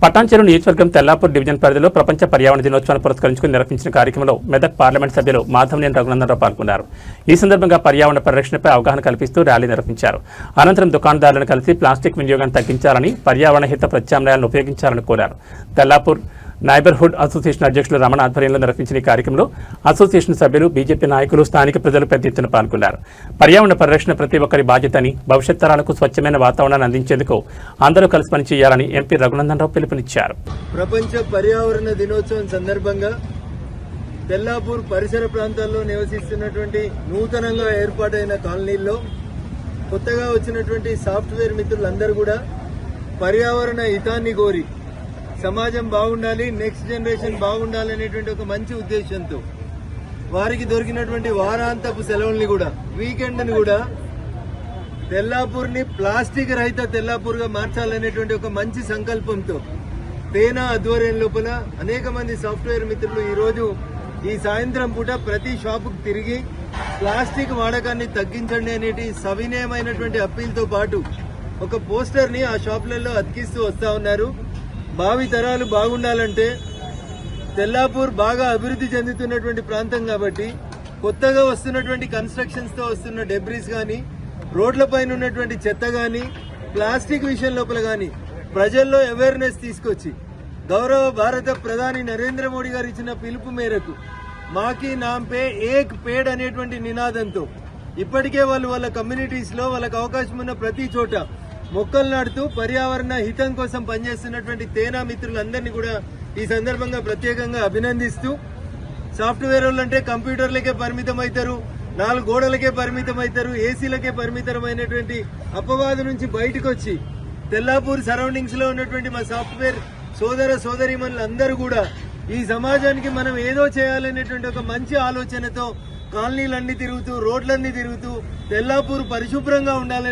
పటాన్చెరు నియోజకవర్గం తెల్లాపూర్ డివిజన్ పరిధిలో ప్రపంచ పర్యావరణ దినోత్సవాన్ని పురస్కరించుకుని నిర్వహించిన కార్యక్రమంలో మెదక్ పార్లమెంట్ సభ్యులు మాధవనేని రఘునందనరావు పాల్గొన్నారు. ఈ సందర్భంగా పర్యావరణ పరిరక్షణపై అవగాహన కల్పిస్తూ ర్యాలీ నిర్వహించారు. అనంతరం దుకాణదారులను కలిసి ప్లాస్టిక్ వినియోగాన్ని తగ్గించాలని, పర్యావరణ హిత ప్రత్యామ్నాయాలను ఉపయోగించాలని కోరారు. తెల్లాపూర్ నైబర్హుడ్ అసోసియేషన్ అధ్యక్షులు రమణ ఆధ్వర్యంలో నిర్వహించిన ఈ కార్యక్రమంలో అసోసియేషన్ సభ్యులు, బీజేపీ నాయకులు, స్థానిక ప్రజలు పెద్ద ఎత్తున పాల్గొన్నారు. పర్యావరణ పరిరక్షణ ప్రతి ఒక్కరి బాధ్యతని, భవిష్యత్ తరాలకు స్వచ్ఛమైన వాతావరణాన్ని అందించేందుకు అందరూ కలిసి పనిచేయాలని ఎంపీ రఘునందనరావు పిలుపునిచ్చారు. ప్రపంచ పర్యావరణ దినోత్సవం సందర్భంగా తెల్లాపూర్ పరిసర ప్రాంతాల్లో నివసిస్తున్నటువంటి నూతనంగా ఏర్పాటైన కాలనీల్లో కొత్తగా వచ్చినటువంటి సాఫ్ట్వేర్ మిత్రులందరూ కూడా పర్యావరణ హితాన్ని కోరి సమాజం బాగుండాలి, నెక్స్ట్ జనరేషన్ బాగుండాలి అనేటువంటి ఒక మంచి ఉద్దేశంతో వారికి దొరికినటువంటి వారాంతపు సెలవుల్ని కూడా, వీకెండ్ని కూడా తెల్లాపూర్ని ప్లాస్టిక్ రహిత తెల్లాపూర్గా మార్చాలనేటువంటి ఒక మంచి సంకల్పంతో తేనా ఆధ్వర్యం లోపల అనేక మంది సాఫ్ట్వేర్ మిత్రులు ఈరోజు ఈ సాయంత్రం పూట ప్రతి షాపుకు తిరిగి ప్లాస్టిక్ వాడకాన్ని తగ్గించండి అనేటి సవినయమైనటువంటి అప్పీల్తో పాటు ఒక పోస్టర్ని ఆ షాపులలో అతికిస్తూ వస్తా ఉన్నారు. భావి తరాలు బాగుండాలంటే తెల్లాపూర్ బాగా అభివృద్ధి చెందుతున్నటువంటి ప్రాంతం కాబట్టి కొత్తగా వస్తున్నటువంటి కన్స్ట్రక్షన్స్ తో వస్తున్న డెబ్రీస్ కానీ, రోడ్లపైన ఉన్నటువంటి చెత్త కానీ, ప్లాస్టిక్ విషయం లోపల కానీ ప్రజల్లో అవేర్నెస్ తీసుకొచ్చి గౌరవ భారత ప్రధాని నరేంద్ర మోడీ గారు ఇచ్చిన పిలుపు మేరకు మాకి నామ్ పే ఏక్ పేడ్ అనేటువంటి నినాదంతో ఇప్పటికే వాళ్ళు వాళ్ళ కమ్యూనిటీస్ లో వాళ్ళకి అవకాశం ఉన్న ప్రతి చోట మొక్కలు నాటుతూ పర్యావరణ హితం కోసం పనిచేస్తున్నటువంటి తేనా మిత్రులందరినీ కూడా ఈ సందర్భంగా ప్రత్యేకంగా అభినందిస్తూ, సాఫ్ట్వేర్ వాళ్ళంటే కంప్యూటర్లకే పరిమితం అవుతారు, 4 గోడలకే పరిమితం అవుతారు, ఏసీలకే పరిమితమైనటువంటి అపవాదు నుంచి బయటకు వచ్చి తెల్లాపూర్ సరౌండింగ్స్ లో ఉన్నటువంటి మా సాఫ్ట్వేర్ సోదర సోదరీమణులందరూ కూడా ఈ సమాజానికి మనం ఏదో చేయాలనేటువంటి ఒక మంచి ఆలోచనతో కాలనీలన్నీ తిరుగుతూ, రోడ్లన్నీ తిరుగుతూ తెల్లాపూర్ పరిశుభ్రంగా ఉండాలని